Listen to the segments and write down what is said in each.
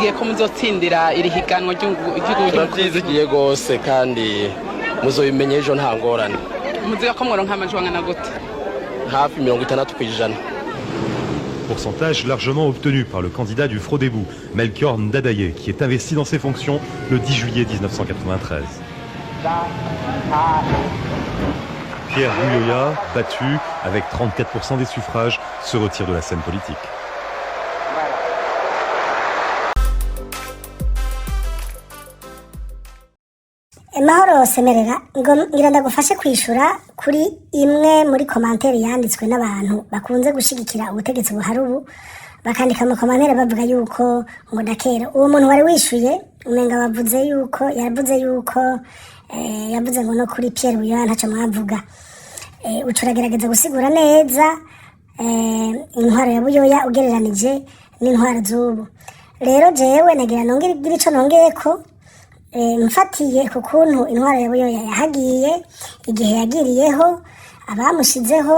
murizigiye ko muzotsindira iri higanwa ry'igihugu byizigiye gose kandi muzobimenye ejo nta ngorane muziga ko mworonka amajwi angana gute hafi 60%. Pourcentage largement obtenu par le candidat du Frodébou, Melchior Ndadaye, qui est investi dans ses fonctions le 10 juillet 1993. Pierre Buyoya, battu avec 34% des suffrages, se retire de la scène politique. Mahoro semerera ngo ngira ndagufashe kwishura kuri imwe muri commentaire yanditswe n'abantu bakunze gushigikira ubutegetsi buhari ubu bakandika mu commentaire bavuga yuko ngo ndakera uwo muntu wari wishuye umenga bavuze yuko yavuze ngo no kuri Pierre Buyoya ntaco mwavuga ucuragerageza gusigura neza intwaro ya Buyoya ugereranije n'intwaro z'ubu rero jewe nagira nongera ico nongeyeko mfatiye ku kuntu intwaro ya Buyoya yahagiye igihe yagiriyeho abamushizeho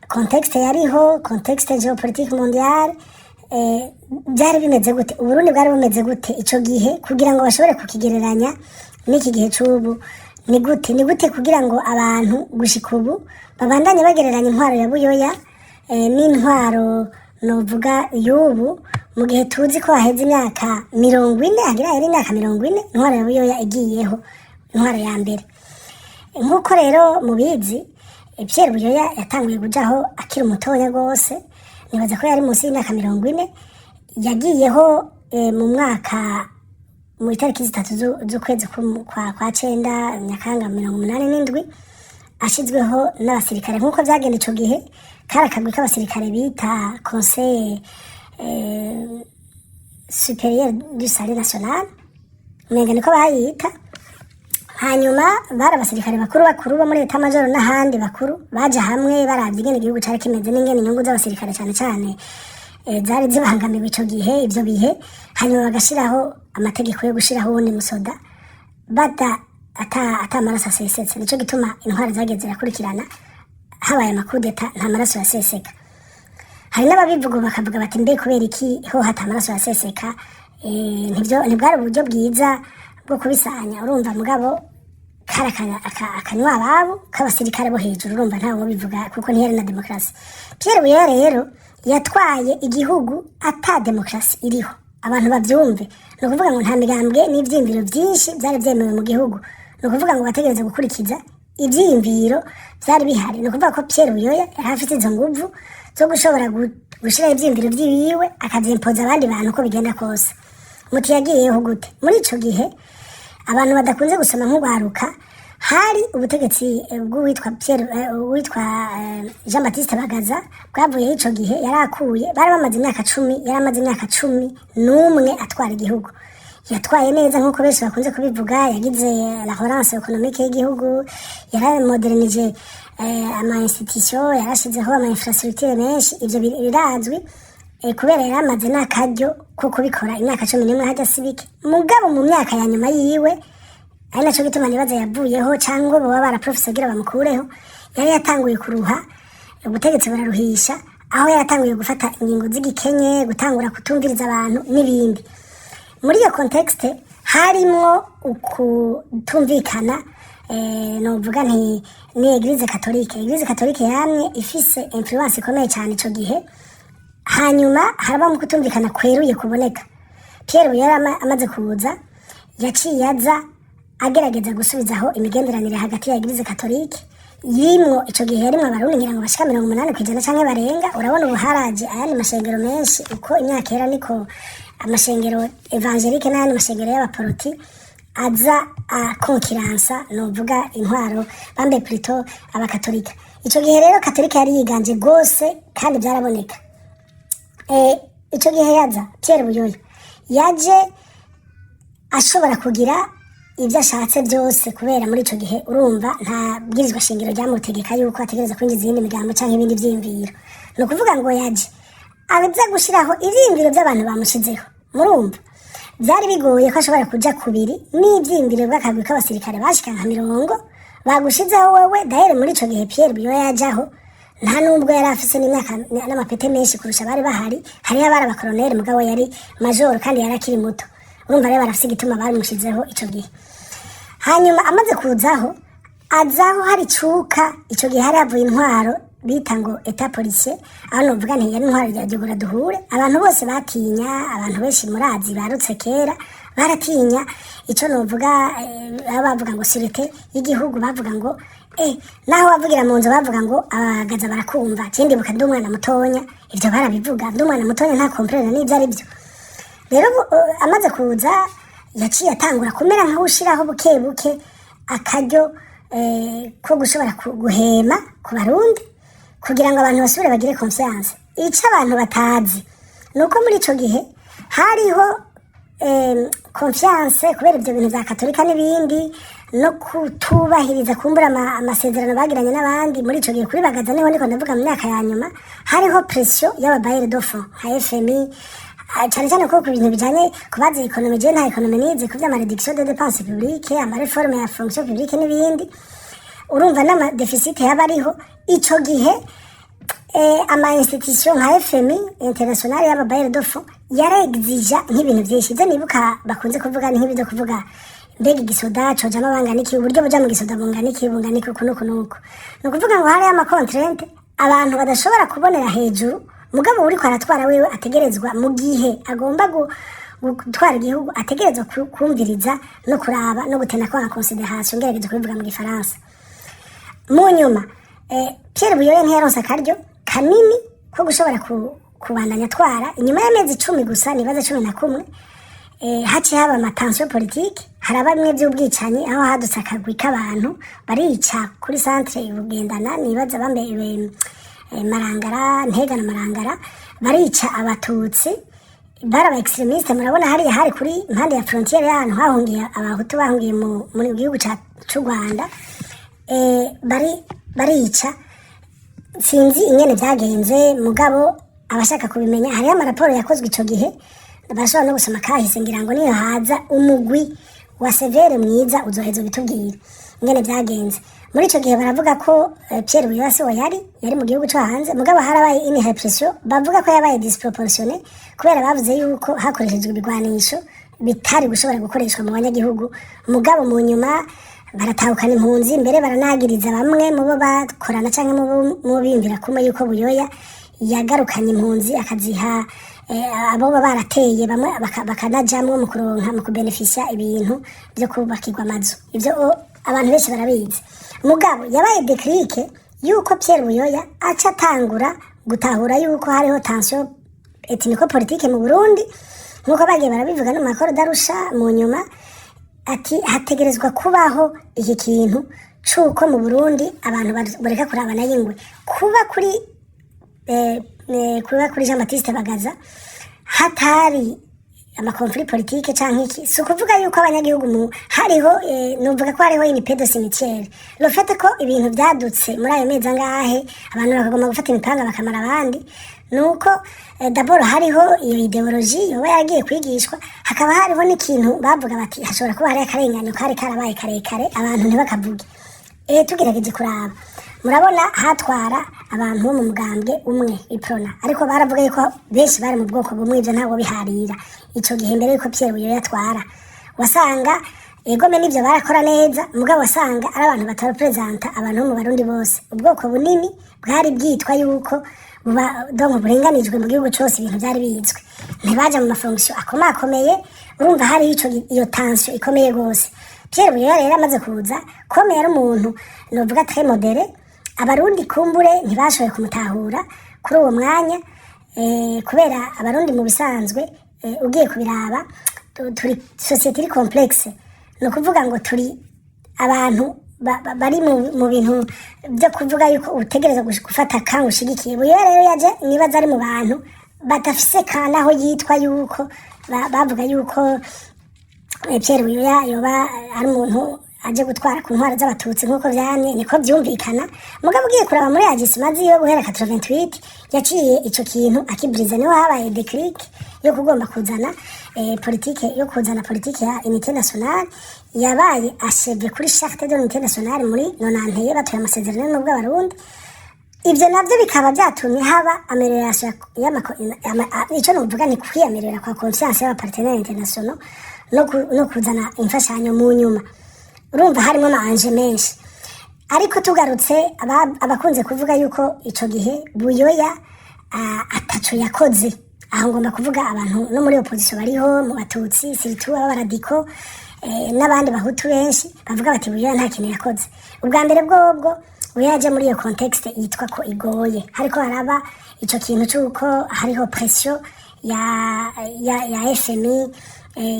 contexte yariho contexte géopolitique mondiale byari bimeze gute Uburundi bwari bumeze gute ico gihe kugira ngo bashobore kukigereranya n'iki gihe c'ubu ni gute kugira ngo abantu gushika ubu babandanye bagereranya intwaro ya Buyoya n'intwaro novuga y'ubu mu gihe tuzi ko haheze imyaka 40 hagira yari imyaka 40 intwaro ya Buyoya igiyeho intwaro ya mbere nkuko rero mubizi Pierre Buyoya yatanguye kujaho akiri umutoya gose nibaza ko yari munsi y'imyaka 40 yagiyeho mu mwaka mu itariki zitatu z'ukwezi kwa cenda Nyakanga 87 ashizweho n'abasirikare nkuko byagenda ico gihe karakagwe k'abasirikare bita Conseil supérieur du salut national mwenga niko bayita hanyuma bari abasirikare bakuru bo muri leta majoro n'ahandi bakuru baje hamwe baravye ingene igihugu cari kimeze n'ingene inyungu z'abasirikare cyane zari zibangamiwe ico gihe ivyo bihe hanyuma bagashiraho amategeko yo gushiraho uwundi musoda ata maraso asesetse nico gituma intwari zageze zirakurikirana habaye amakudeta nta maraso yaseseka hari n'ababivuga bakavuga bati mbe kubera iki ho hata amaraso yaseseka ntibwari uburyo bwiza bwo kubisanya urumva mugabo karakanya akanywa ababo k'abasirikare bo hejuru urumva ntawo bivuga kuko ntiyari na demokrasi Pierre Buyoya rero yatwaye igihugu ata demokrasi iriho abantu bavyumve no kuvuga ngo nta migambwe n'ivyimviro byinshi byari byemewe mu gihugu no kuvuga ngo bategereze gukurikiza ivyimviro byari bihari no kuvuga ko Pierre Buyoya yari afite izo nguvu zo gushobora gushira ivyimviro vyiwe akavyimpoza abandi bantu ko bigenda kose muti yagiyeho gute muri ico gihe abantu badakunze gusoma nk'ugwaruka hari ubutegetsi bw'uwitwa Jean Baptiste Bagaza bwavuye ico gihe yarakuye bari bamaze imyaka 10 yaramaze imyaka 10 n'umwe atwara igihugu yatwaye neza nkuko benshi bakunze kubivuga yagize la relance économique y'igihugu yaramodernije ama institution yarashizeho ama infrastructure menshi ivyo birazwi kubera yaramaze n'akaryo ko kubikora imyaka 11 hajya sibike mugabo mu myaka ya nyuma yiwe ari naco gituma nibaza yavuyeho cyangwa bo bara professor gira bamukureho yari yatanguye kuruha ubutegetsi buraruhisha aho yatanguye gufata ingingo z'igikenye gutangura kutumviriza abantu n'ibindi muri iyo contexte harimo ukutumvikana novuga ni Eglise Catholique yamwe ifise influence ikomeye cyane ico gihe hanyuma haraba mu kutumvikana kweruye kuboneka Pierre Buyoya amaze kuza yaciye aza agerageza gusubizaho imigenderanire hagati ya Eglise Catholique yimwo ico gihe yarimwe abarundi ngira ngo bashika 80% canke barenga urabona ubuharaje ayandi mashengero menshi uko imyaka era niko amashengero evangelique n'ayandi mashengero y'abaporoti aza konkiransa novuga intwaro bambe plutôt abakatolika ico gihe rero katolika yari yiganje gose kandi byaraboneka ico gihe yaza Pierre Buyoya yaje ashobora kugira ibyo ashatse byose kubera muri ico gihe urumva nta bwirizwa shingiro ryamutegeka yuko ategereza kwinjiza izindi migambo canke ibindi vyimviro no kuvuga ngo yaje aza gushiraho ivyimviro by'abantu bamushizeho murumva byari bigoye ko ashobora kuja kubiri n'ivyimviro bw'akagwi k'abasirikare bashika nka 50 bagushizeho wewe dahere muri ico gihe Pierre Buyoya yajaho nta nubwo yari afise n'imyaka n'amapete menshi kurusha bari bahari hariyo abari abakoroneri mugabo yari major kandi yari akiri muto urumva rero barafise igituma bamushizeho ico gihe hanyuma amaze kuzaho azaho hari cuka ico gihe hari avuye intwaro bita ngo eta policier aho novuga nti yari intwaro rya Jogora duhure abantu bose batinya abantu benshi murazi barutse kera baratinya ico novuga bavuga ngo sirete y'igihugu bavuga ngo naho bavugira mu nzu bavuga ngo abagaza barakumva kindi buka ndumwana mutonya ivyo barabivuga ndumwana mutonya nta comprendre n'ivyo ari byo rero amaze kuza yaciye atangura kumera nka ushiraho buke buke akaryo ko gushobora guhema ku barundi kugira ngo abantu basubire bagire confiance ico abantu batazi nuko muri ico gihe hariho confiance kubera ibyo bintu vya katolika n'ibindi no kutubahiriza kumbura amasezerano bagiranye n'abandi muri ico gihe kuri bagaza niho niko ndavuga mu myaka ya nyuma hariho pression y'ababayere d'offre nka FMI cyane cyane ko ku bintu bijanye kubaza economy je nta economy nize ku vy'ama réduction de dépenses publiques ama réforme ya fonction publique n'ibindi urumva n'ama deficit yabariho ico gihe ama institution nka FMI international y'ababayere d'offre yarexija nk'ibintu vyinshi ivyo nibuka bakunze kuvuga ni nk'ibyo kuvuga mbega igisoda cojamo bangana iki uburyo buja mu gisoda bungana iki uku nuko ni ukuvuga ngo hariyo amakontrente abantu badashobora kubonera hejuru mugabo uriko aratwara wewe ategerezwa mu gihe agomba gutwara igihugu ategerezwa kumviriza no kuraba no gutenda kwa consideration ngerageje kubivuga mu gifaransa mu nyuma Pierre Buyoya ntiyaronse akaryo kanini ko gushobora kubandanya atwara inyuma y'amezi 10 gusa nibaza 11 haciye haba amatension politique haraba bimwe by'ubwicanyi aho hadutse akagwi k'abantu barica kuri centre y'ubugendana nibaza bambaye Marangara Ntega na Marangara barica abatutsi baraba extremiste murabona hari kuri impande ya frontiere y'ahantu hahungiye abahutu bahungiye mu gihugu cy'u Rwanda barica sinzi ingene byagenze mugabo abashaka kubimenya hari amaraporo yakozwe ico gihe bashobora no gusoma kahise ngira ngo niyo haza umugwi wa severe mwiza uzoheza bitubwira ingene byagenze muri ico gihe baravuga ko Pierre Buyoya se yari mu gihugu cyo hanze mugabo harabaye ini repression bavuga ko yabaye disproportionné kubera bavuze yuko hakoreshejwe ibigwanisho bitari gushobora gukoreshwa mu banyagihugu mugabo mu nyuma baratahukana impunzi mbere baranagiriza bamwe mu bo bakorana canke mu bimvira kuma yuko Buyoya yagarukanye impunzi akaziha abo barateye bamwe bakanajamwe mu kuronka mu kubenefisha ibintu byo kubakirwa amazu ivyo abantu benshi barabizi mugabo yabaye déclic yuko Pierre Buyoya aca atangura gutahura yuko hariho tension ethniko politique mu Burundi nkuko bagiye barabivuga no makoro darusha mu nyuma ati hategerezwa kubaho iki kintu cuko mu Burundi abantu bareka kurabana yingwe kuba kuri Jean Baptiste Bagaza hatari amakonflit politique canke iki so kuvuga yuko abanyagihugu hariho nuvuga ko hariho une paix de cimetière le fait ko ibintu byadutse muri ayo mezi angahe abantu bakagomba gufata imipanga bakamara abandi nuko d'abord hariho iyo ideologie yoba yagiye kwigishwa hakaba hariho n'ikintu bavuga bati hashobora kuba hari akarenganyo kari karabaye karekare abantu ntibakavuge tugerageje kuraba murabona hatwara abantu bo mu mugambwe umwe iprona ariko baravuga yuko benshi bari mu bwoko bumwe ivyo ntabwo biharira ico gihe mbere yuko Pierre Buyoya yatwara wasanga egome n'ivyo barakora neza mugabo wasanga ari abantu batarepresenta abantu bo mu Barundi bose ubwoko bunini bwari bwitwa yuko donc burenganijwe mu gihugu cyose ibintu byari bizwe ntibaje mu mafonction akomakomeye urumva hari iyo tension ikomeye gose Pierre Buyoya rero amaze kuza komeye ari umuntu novuga très modéré abarundi kumbure ntibashoboye kumutahura kuri uwo mwanya kubera abarundi mu bisanzwe ugiye kubiraba turi société iri complexe no kuvuga ngo turi abantu bari mu bintu byo kuvuga yuko utegereza gufata kangu ushigikiye Buyoya rero yaje nibaza ari mu bantu batafise kanaho yitwa yuko bavuga yuko Pierre Buyoya yoba ari umuntu aje gutwara ku ntwara z'abatutsi nkuko vyamye niko vyumvikana mugabo ugiye kuraba muri agisimazi yo guhera 88 yaciye ico kintu akibiriza niho habaye déclic yo kugomba kuzana politique yo kuzana politique ya unité nationale yabaye acheve kuri charte de l'unité nationale muri 90 batoye amasezerano n'ubwo abarundi ivyo navyo bikaba vyatumye haba amelioration ico novuga ni kwiyamerera kwa conscience y'abapartenere international no kuzana imfashanyo mu nyuma. Urumva harimo amanje menshi, ariko tugarutse abakunze kuvuga yuko ico gihe Buyoya ataco yakoze, aho ngomba kuvuga abantu no muri opposition bariho mu batutsi siritu abaradiko n'abandi bahutu benshi bavuga bati Buyoya nta kintu yakoze. Ubwa mbere bwobwo Buyoya muri iyo contexte yitwa ko igoye, hariko haraba ico kintu cyuko hariho pression ya FMI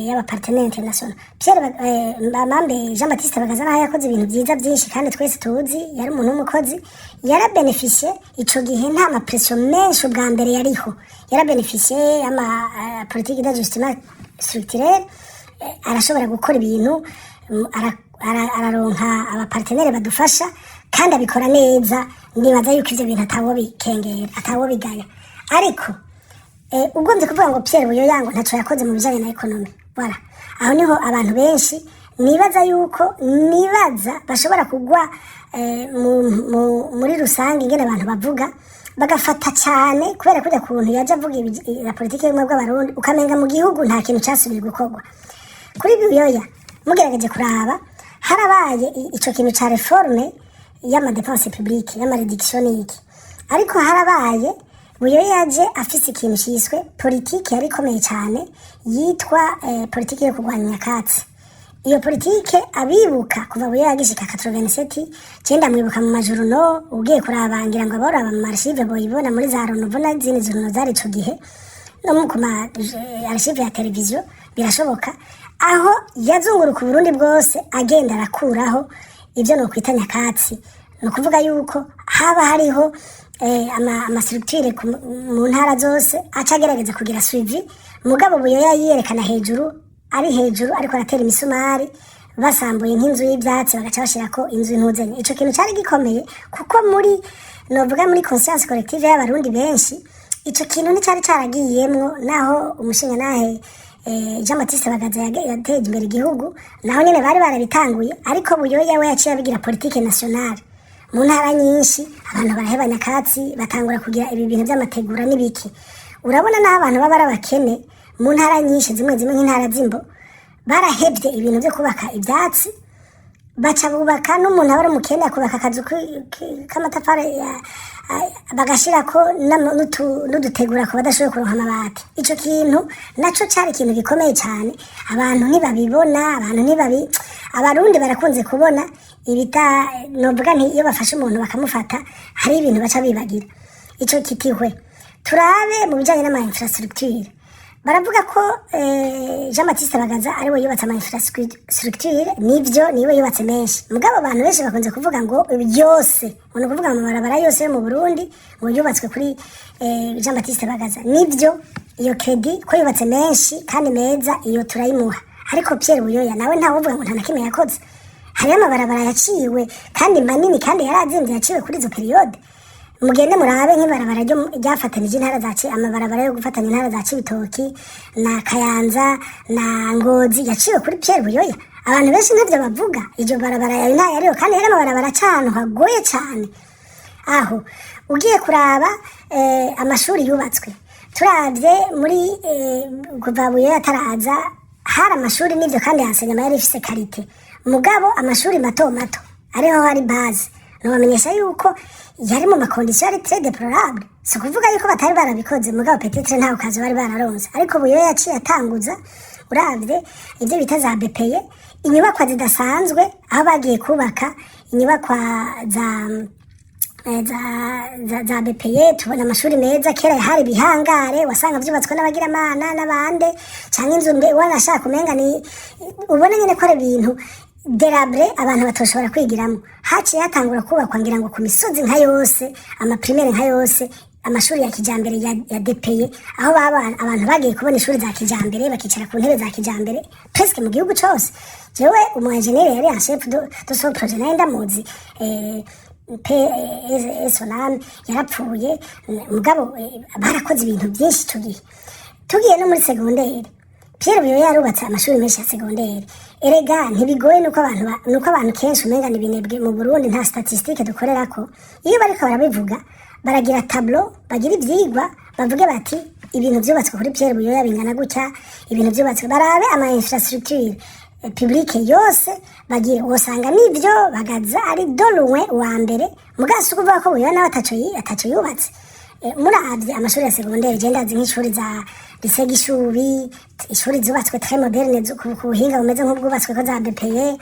y'abapartenere international. Mambe Jean Baptiste Bagaza naho yakoze ibintu byiza byinshi kandi twese tuzi, yari umuntu w'umukozi, yarabeneficie ico gihe nta ma pression menshi ubwa mbere yariho, yarabeneficie ama politique d'ajustement structurel, arashobora gukora ibintu, araronka abapartenere badufasha kandi abikora neza. Nibaza yuko ivyo bintu atawo bikengera, atawo bigaya. Ariko ubwo nzi kuvuga ngo Pierre Buyoya ngo ntaco yakoze mu bijanye na economy, voilà, aho niho abantu benshi nibaza bashobora kugwa muri rusange ingene abantu bavuga bagafata cyane kubera kujya kuntu yaje avuga la politique y'umwe bw'abarundi ukamenga mu gihugu nta kintu cyasubiye gukorwa. Kuri Buyoya mugerageje kuraba harabaye ico kintu ca reforme y'ama dépenses publiques y'ama réduction y'iki, ariko harabaye Buyoya yaje afise ikintu cyiswe politike yari ikomeye cyane yitwa politike yo kurwanya nyakatsi. Iyo politike abibuka kuva Buyoya yagishika 87 cyenda mwibuka mu majuru no ugiye kurabangira ngo abora mu archive boyibona muri za Ronovo na zindi zino zari ico gihe no mu kuma archive ya televiziyo birashoboka, aho yazunguruka Burundi bwose agenda arakuraho ivyo no kwita nyakatsi. No kuvuga yuko haba hariho ama structure mu ntara zose acagerageza kugira suivi. Mugabo Buyoya yerekana hejuru ariko aratera imisumari basambuye nk'inzu y'ibyatsi bagaca bashirako inzu intuzenye. Ico kintu cyari gikomeye kuko muri conscience collective y'abarundi benshi ico kintu ni cyari caragiyemwo, naho umushinga nahe Jean Baptiste Bagaza yateje imbere igihugu naho nyene bari barabitanguye, ariko Buyoya we yaciye abigira politique nationale. Mu ntara nyinshi abantu baraheba nyakatsi batangura kugira ibi bintu by'amategura n'ibiki. Urabona naho abantu baba abakene mu ntara nyinshi zimwe nk'intara z'imbo barahebye ibintu byo kubaka ibyatsi, baca bubaka n'umuntu aba ari umukene akubaka akazu k'amatafari bagashirako n'udutegura ko badashoboye kuronka amabati. Ico kintu naco cari ikintu gikomeye cyane, abantu ntibabibona, abarundi barakunze kubona ibita novuga nti iyo bafashe umuntu bakamufata hari ibintu baca bibagira. Ico kitihwe turabe mu bijanye n'ama infrastructure, baravuga ko Jean Baptiste Bagaza ari we yubatse ama infrastructure, nivyo niwe yubatse menshi. Mugabo abantu benshi bakunze kuvuga ngo byose uno kuvuga mu barabara yose yo mu Burundi ngo yubatswe kuri Jean Baptiste Bagaza. Nivyo iyo credit ko yubatse menshi kandi meza iyo turayimuha, ariko Pierre Buyoya nawe ntawe uvuga ngo nta nakimwe yakoze. Hariyo amabarabara yaciwe kandi manini kandi yarazimvye yaciwe kuri izo periode. Mugende murabe nk'ibarabara ryafatanije intara zaci, amabarabara yo gufatanya intara za Cibitoki na Kayanza na Ngozi yaciwe kuri Pierre Buyoya. Abantu benshi ntavyo bavuga, iryo barabara yari yariyo kandi yari amabarabara cyane hagoye cyane. Aho ugiye kuraba amashuri yubatswe, turavye muri kuva Buyoya ataraza hari amashuri n'ivyo kandi yansenya yari ifise qualité. Mugabo amashuri mato ariho hari base, no bamenyesha yuko yari mu makondisiyo ari très déplorable. Si kuvuga yuko batari barabikoze, mugabo peut-être ntaho kazi bari bararonse, ariko Buyoya yaciye atanguza. Uravye ivyo bita za BPE, inyubakwa zidasanzwe aho bagiye kubaka inyubakwa za BPE, tubona amashuri meza. Kera hari bihangare wasanga vyubatswe n'abagiramana n'abande canke inzu mbe wanashaka kumenga ni ubona nyene ko ari ibintu derabre abantu batoshobora kwigiramo. Haciye hatangura kubakwa ngira ngo ku misozi nka yose, ama primaire nka yose, amashuri ya kijambere ya DPE, aho abantu bagiye kubona ishuri za kijambere bakicara ku ntebe za kijambere presque mu gihugu cyose. Jewe umu engineer yari en chef de son projet nenda muzi Sonam yarapfuye, mugabo barakoze ibintu byinshi tugiye no muri secondaire Pierre Buyoya yarubatse amashuri menshi ya segonderi. Erega ntibigoye nuko abantu kenshi umenga ni binebwe mu Burundi nta statistique dukorerako. Iyo bariko barabivuga baragira tableau, bagira ivyigwa, bavuge bati ibintu vyubatswe kuri Pierre Buyoya bingana gutya, ibintu vyubatswe barabe ama infrastructure publique yose bagira usanga nivyo bagaza ari dolouwe wa mbere mugasuko kuvuga ko Buyoya nawe ataco yubatse. Muravye amashuri ya segonderi je ndazi nk'ishuri za lycée Gishubi, ishuri zubatswe très moderne ku buhinga bumeze nk'ubwubatswe ko za BPE,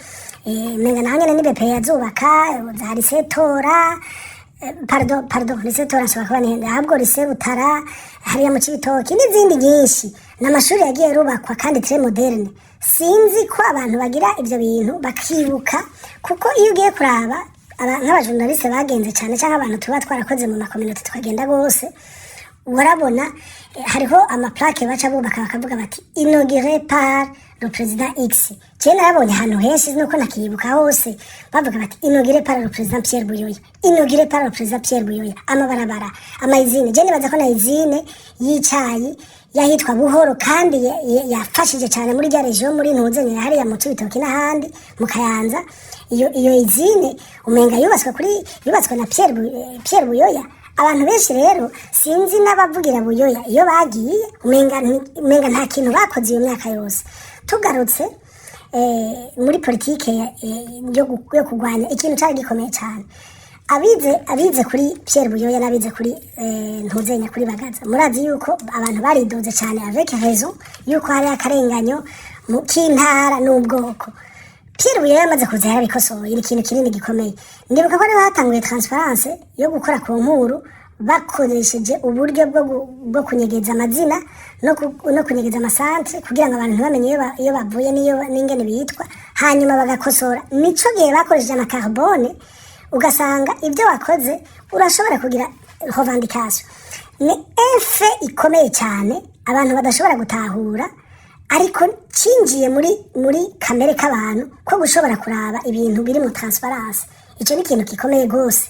menga nahanyene ni BPE yazubaka za lycée Tora, pardon lycée Tora nshobora kuba nihende ahubwo lycée Butara hariya mu Cibitoki n'izindi nyinshi n'amashuri yagiye rubakwa kandi très moderne. Sinzi ko abantu bagira ivyo bintu bakibuka kuko iyo ugiye kuraba nk'abajournaliste bagenze cyane cyangwa abantu tuba twarakoze mu makominote tukagenda gose urabona hariho amaplaque baca bubaka bakavuga bati inauguré par le président X. Je narabonye ahantu henshi nuko nakibuka hose bavuga bati inauguré par le président Pierre Buyoya, inauguré par le président Pierre Buyoya. Amabarabara, amayizine, je nibaza ko na izine yicayi yahitwa Buhoro kandi yafashije cyane muri rya region muri Ntuzenye hariya mu Cibitoki n'ahandi mu Kayanza. Iyo izine umenga yubatswe na Pierre Buyoya. Abantu benshi rero sinzi n'abavugira Buyoya iyo bagiye umenga nta kintu bakoze iyo myaka yose. Tugarutse muri politike yo kugwanya ikintu cyari gikomeye cyane. Abize kuri Pierre Buyoya n'abize kuri Ntuzenya kuri Bagaza murazi yuko abantu baridoze cyane avec raison yuko hari akarenganyo mu kintara n'ubwoko. Pierre Buyoya yamaze kuza yarabikosoye ikintu kinini gikomeye. Ndibuka ko batanguye transparence yo gukora ku nkuru bakoresheje uburyo bwo kunyegeza amazina no kunyegeza amasantre kugira ngo abantu ntibamenye iyo bavuye n'ingene bitwa hanyuma bagakosora. Nico gihe bakoresheje na carbone ugasanga ibyo wakoze urashobora kugira revendication. Ni efe ikomeye cyane abantu badashobora gutahura ariko cinjiye muri kamere k'abantu ko gushobora kuraba ibintu biri mu transparence. Ico ni ikintu gikomeye gose.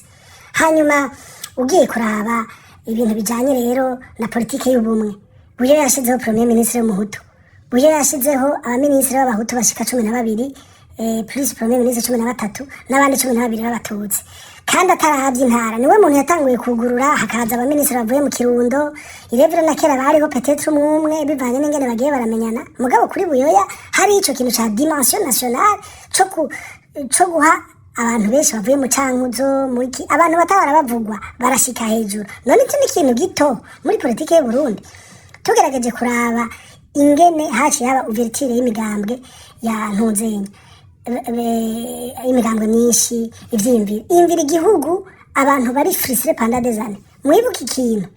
Hanyuma ugiye kuraba ibintu bijanye rero na politike y'ubumwe, Buyoya yashizeho premier ministre w'umuhutu, Buyoya yashizeho abaministre b'abahutu bashika 12 plus premier ministre 13 n'abandi 12 b'abatutsi kandi atarahavye intara. Niwe muntu yatanguye kugurura hakaza abaministre bavuye mu Kirundo. Irevire na kera bariho peut-être umwe bivanye n'ingene bagiye baramenyana. Mugabo kuri Buyoya hari ico kintu ca dimension nationale co guha abantu benshi bavuye mu Cankuzo abantu batabara bavugwa barashika hejuru. None iki ni ikintu gito muri politike y'u Burundi. Tugerageje kuraba ingene haci yaba ouverture y'imigambwe ya Ntuzenya, imigambwe myinshi ivyimvira igihugu abantu bari frustre pendant des années. Mwibuka ikintu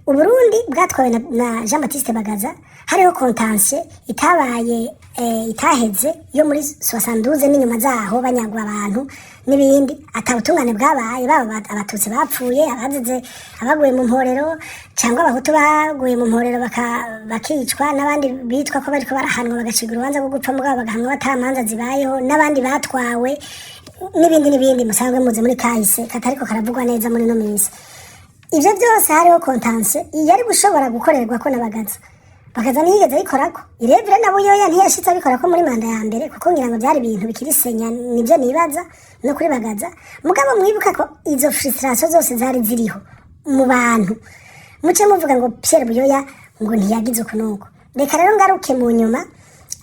Uburundi bwatwawe na Jean Baptiste Bagaza hariho contentieux itaheze yo muri 72 n'inyuma zaho banyagwa abantu n'ibindi atabutungane bwabaye baba abatutsi bapfuye abazize abaguye mu mporero cyangwa abahutu baguye mu mporero bakicwa n'abandi bitwa ko bariko barahanwa bagacigura urubanza rwo gupfa mugabo bagahanwa batamanza zibayeho n'abandi batwawe n'ibindi musanzwe muze muri kahise katariko karavugwa neza muri no minsi. Ivyo byose hariho contentieux yari gushobora gukorerwa ko Bagaza ntiyigeze ayikorako. Irevire na Buyoya ntiyashitse abikorako muri manda ya mbere kuko ngira ngo byari ibintu bikiri senya nivyo nibaza no kuri Bagaza. Mugabo mwibuka ko izo frustration zose zari ziriho mu bantu. Muce muvuga ngo Pierre Buyoya ngo ntiyagize ukunuko. Reka rero ngaruke mu nyuma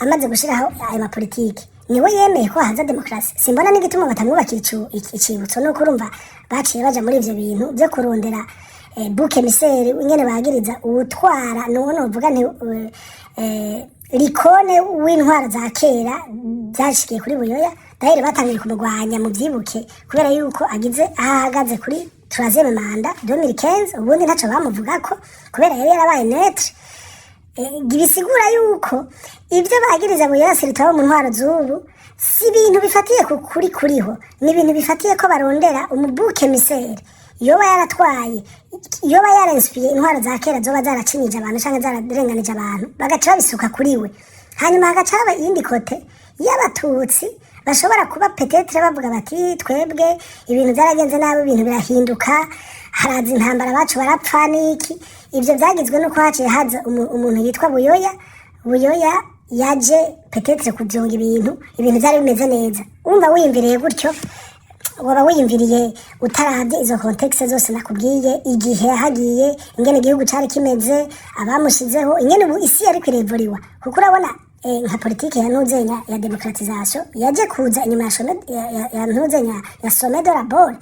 amaze gushiraho ayo ma politike. Niwe yemeye ko haza demokrasi. Simbona n'igituma batamwubakira icibutso no kurumva baciye baja muri ivyo bintu byo kurondera buke miseri nyene bagiriza ubutwara none uvuga nti likone w'intwara za kera byashikiye kuri Buyoya dahere batangiye kumugwanya mu byibuke kubera yuko agize ahagaze kuri 3e manda 2015 ubundi ntaco bamuvuga ko kubera yari yarabaye netre. Gibisigura yuko ibyo bagiriza Buyoya siritaho mu ntwaro z'ubu si ibintu bifatiye kuri kuriho ni ibintu bifatiye ko barondera umubuke miseri yoba yaratwaye yoba yarenspiye intwaro za kera zoba zaracinyije abantu canke zararenganije abantu bagaca babisuka kuri we. Hanyuma hagaca haba iyindi kote y'abatutsi bashobora kuba peut-être bavuga bati twebwe ibintu byaragenze nabi ibintu birahinduka haraza intambara bacu barapfa niki. Ivyo byagizwe nuko haciye haza umuntu yitwa Buyoya Buyoya yaje petetre kubyonga ibintu byari bimeze neza. Umva wiyumviriye gutyo waba wiyumviriye utaravye izo context zose nakubwiye, igihe hagiye ingene igihugu cari kimeze, abamushizeho ingene ubu isi yari kwirevuriwa, kuko urabona nka politike ya ntuzenya ya demokratisation yaje kuza inyuma ya ntuzenya ya sommet de la Bonne,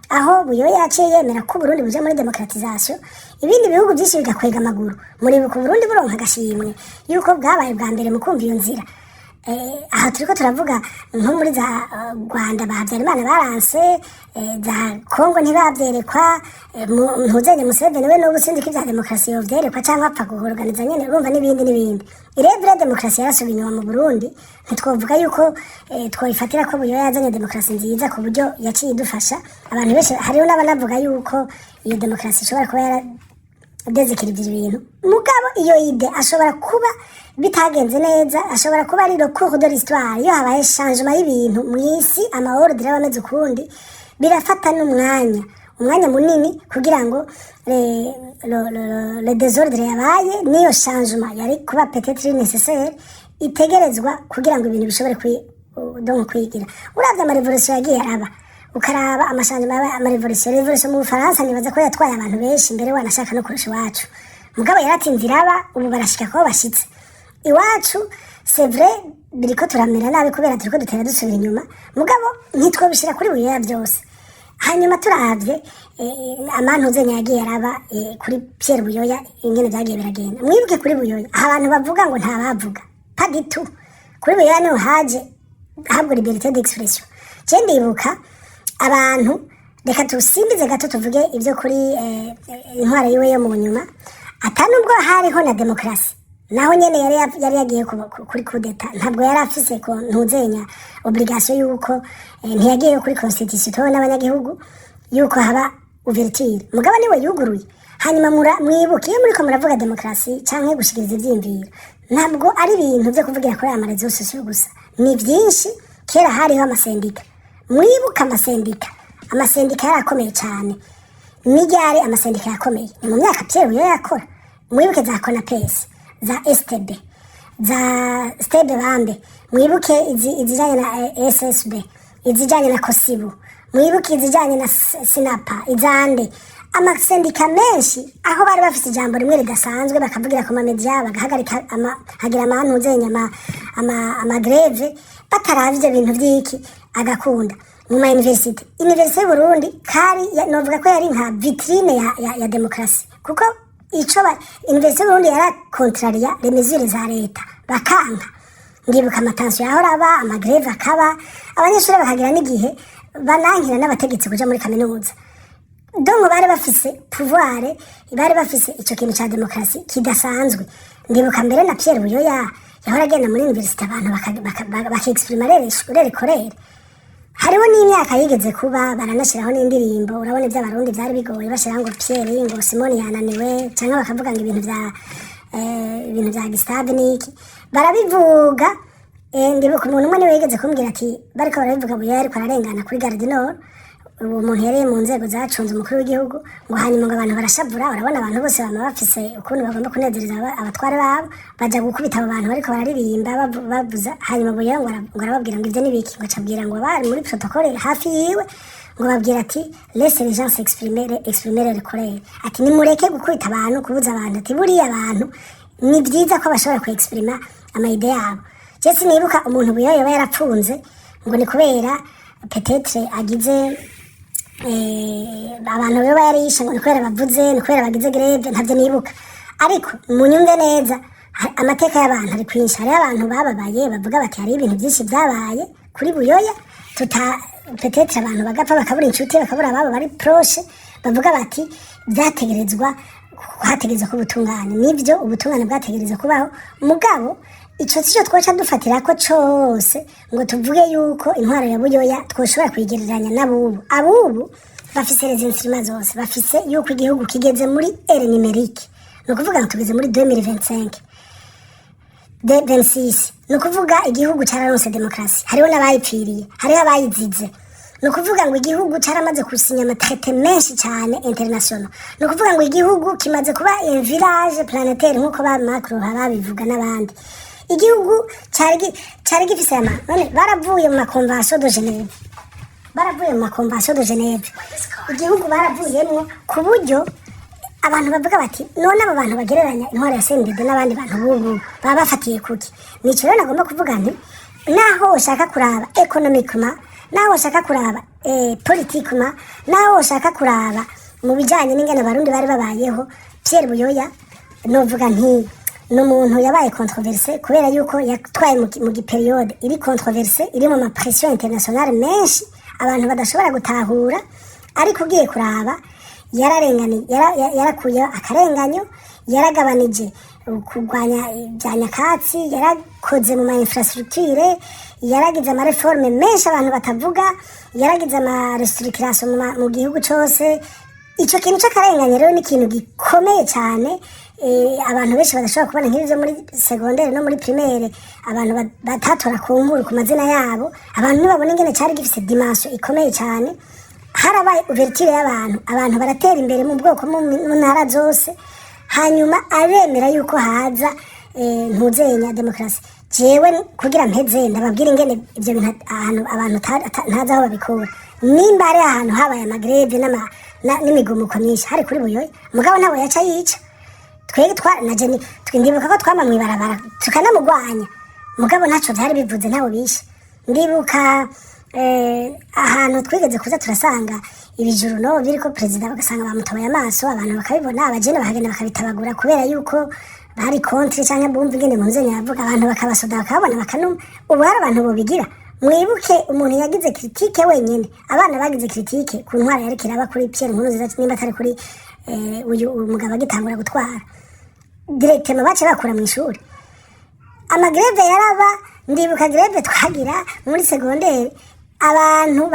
aho Buyoya yaciye yemera ko Burundi buje muri demokratisation, ibindi bihugu byinshi bigakwega amaguru. Muri ku Burundi buronka agashimwe yuko bwabaye bwa mbere mu kumva iyo nzira. Aha turiko turavuga nko muri za Rwanda Habyarimana baranse, za Kongo ntibavyerekwa, ntuzenya Museveni we n'ubu sindi ko ivya demokrasi yovyerekwa canke apfa guhorganiza nyene, urumva n'ibindi. Irebure demokrasi yarasubiye inyuma mu Burundi, ntitwovuga yuko twoyifatira ko Buyoya yazanye demokrasi nziza ku buryo yaciye idufasha. Abantu benshi hariho n'abanavuga yuko iyo demokrasi ishobora kuba yaradezekirije ibintu, mugabo iyo ide ashobora kuba bitagenze neza, ashobora kuba ari le cours de l'histoire. Iyo habaye changement y'ibintu mw'isi, amaordre y'abameze ukundi, birafata umwanya munini kugira ngo le désordre yabaye niyo changement yari kuba peut-être nécessaire itegerezwa kugira ngo ibintu bishobore kwigira. Uravye amarevolution yagiye araba, ukaraba amarevolution mu Bufaransa, nibaza ko yatwaye abantu benshi mbere wanashaka no kurusha iwacu, mugabo yaratinze iraba, ubu barashika ko bashitse. Iwacu c'est vrai biriko turamera nabi kubera turiko dutera dusubira inyuma, mugabo ntitwobishira kuri Buyoya byose. Hanyuma turavye amantuzenya yagiye araba kuri Pierre Buyoya ingene byagiye biragenda. Mwibuke kuri Buyoya abantu bavuga ngo nta bavuga pas du tout. Kuri Buyoya niho haje habwo liberté d'expression. Je ndibuka abantu, reka tusimbize gato tuvuge ibyo kuri intwara yiwe yo mu nyuma, atanubwo hariho na demokrasi, naho nyene yari yagiye kuri kudeta, ntabwo yari afise ko ntuzenya obligation yuko ntiyagiye kuri constitution to n'abanyagihugu yuko haba ouverture, mugabo niwe yuguruye. Hanyuma mwibuke iyo muriko muravuga demokrasi canke gushikiriza ivyimviro, ntabwo ari ibintu byo kuvugira kuri amarezo sociaux gusa, ni byinshi. Kera hariho amasendika, mwibuka amasendika yarakomeye cyane. N'iryari amasendika yakomeye ni mu myaka Pierre Buyoya yakora. Mwibuke za Konapes, za STB, za Stebe Bambe, mwibuke izijanye na SSB, izijanye na Kosibu, mwibuke izijanye na Sinapa, izande amasendika menshi aho bari bafite ijambo rimwe ridasanzwe, bakavugira ku mamedia, bagahagarika hagira amantuzenya amagreve, bataravye ibintu vyiki agakunda. Mu ma university y'u Burundi kari novuga ko yari nka vitrine ya demokrasi, kuko ico university y'u Burundi yara contraria les mesures za leta, bakanka. Ndibuka amatansiyo yahora aba, amagreve akaba, abanyeshuri bakagira n'igihe banankira n'abategetsi kuja muri kaminuza. Donc bari bafise pouvoir, bari bafise ico kintu ca demokrasi kidasanzwe. Ndibuka mbere na Pierre Buyoya yahora agenda muri university abantu bakexprima rere korere. Hariho n'imyaka yigeze kuba baranashiraho n'indirimbo, urabona ivy'abarundi vyari bigoye, bashira ngo Pierre ngo Simoni yananiwe, canke bakavuga ngo ibintu vya Gustave niki barabivuga. Ndibuka umuntu umwe niwe yigeze kumbwira ati bariko barabivuga Buyoya ariko ararengana kuri Gare du Nord, ubu umuntu yareye mu nzego zacunze umukuru w'igihugu, ngo hanyuma ngo abantu barashavura. Urabona abantu bose bama bafise ukuntu bagomba kunezereza abatware babo, baja gukubita abo bantu bariko bararirimba bavuza. Hanyuma Buyoya ngo arababwira ngo ivyo nibiki, ngo acabwira ngo bari muri protocole hafi yiwe, ngo babwira ati laisse les gens exprimer leur colère, ati nimureke gukubita abantu, kubuza abantu, ati buriya abantu ni byiza ko bashobora kuexprima amaide yabo. Je sinibuka umuntu Buyoya yoba yarapfunze ngo ni kubera peut-être agize abantu baba yarisha ngo ni kubera bavuze, ni kubera bagize greve, ntavyo nibuka. Ariko munyumve neza amateka y'abantu ari kwinshi. Hariho abantu bababaye bavuga bati hari ibintu byinshi byabaye kuri Buyoya, peut-être abantu bagapfa bakabura inshuti, bakabura ababo bari proche, bavuga bati byategerezwa hategerezwa ko ubutungane. Nibyo ubutungane bwategerezwa kubaho, mugabo ico sico twoca dufatira ko cose ngo tuvuge yuko intwaro ya Buyoya twoshobora kwigereranya n'abubu. Abubu bafise les instruments zose, bafise yuko igihugu kigeze muri ere numérique, no kuvuga ngo tugeze muri 2025 26, no kuvuga igihugu cararonse demokrasi. Hariho n'abayipfiriye, hariho abayizize, ni ukuvuga ngo igihugu caramaze gusinya amatraité menshi cyane international, ni ukuvuga ngo igihugu kimaze kuba un village planétaire nk'uko ba Macron babivuga n'abandi. Igihugu cyari gifise none baravuye mu makonvention de Genève, igihugu baravuyemo ku buryo abantu bavuga bati none aba bantu bagereranya intwaro ya CNDD n'abandi bantu bubu baba bafatiye kuki. Nico rero nagomba kuvuga nti naho ushaka kuraba economiquement, naho ushaka kuraba politiquement, naho ushaka kuraba mu bijanye n'ingene abarundi bari babayeho, Pierre Buyoya novuga nti n'umuntu yabaye controversé kubera yuko yatwaye mu giperiode iri controversé, iri mu pression internationale menshi abantu badashobora gutahura, ariko ugiye kuraba yararengani yarakuye akarenganyo, yaragabanije kurwanya bya nyakatsi, yarakoze mu ma infrastructure, yaragize ama reforme menshi abantu batavuga, yaragize ama restructuration mu gihugu cyose. Ico kintu cy'akarenganye rero ni ikintu gikomeye cyane, abantu benshi badashobora kubona nk'ibyo muri secondaire no muri primaire, abantu batatora ku nkuru ku mazina yabo, abantu ntibabona ingene cyari gifise dimension ikomeye cyane. Harabaye ouverture y'abantu, abantu baratera imbere mu bwoko mu ntara zose, hanyuma aremera yuko haza ntuzenya demokrasi. Jewe kugira mpeze ndababwira ingene ibyo bintu abantu ntaza aho babikura. Nimba ari ahantu habaye amagreve n'imigumuko myinshi hari kuri Buyoya, mugabo nabo yaca yica. Ndibuka ko twama mwibarabara tukanamugwanya, mugabo ntaco byari bivuze, ntawo bishe. Ndibuka ahantu twigeze kuza turasanga ibijuru no biriko president bagasanga bamutabaye amaso, abantu bakabibona, abajene bahagenda bakabitabagura kubera yuko bari contre cyangwa bumva ingene munzenya yavuga, abantu bakabasoda bakabona bakanuma. Ubu hari abantu bobigira. Mwibuke umuntu yagize critique wenyene, abana bagize critique ku ntwara yari kiraba kuri Pierre Nkurunziza, nimba atari kuri uyu umugabo agitangura gutwara directement bace bakura mu ishuri. Amagreve yaraba, ndibuka greve twagira muri secondaire, abantu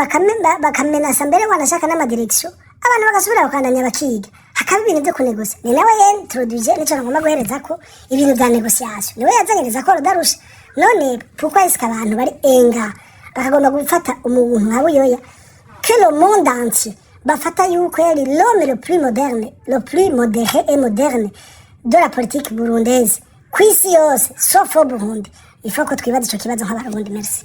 bakamenasa mbere wanashaka n'amadirection, abantu bagasubira bakandanya bakiga, hakaba ibintu byo kunegosia. Ni nawe introduce nico ngomba guhereza ko ibintu bya negociation, niwe yazangereza ko rudarusha. None pourquoi est-ce abantu bari enga bakagomba gufata umuntu nka Buyoya que le monde entier bafata yuko yari l'homme le plus moderne, le plus modéré et moderne de la politique burundaise kw'isi yose sauf au Burundi? Il faut ko twibaza ico kibazo nk'abarundi. Merci.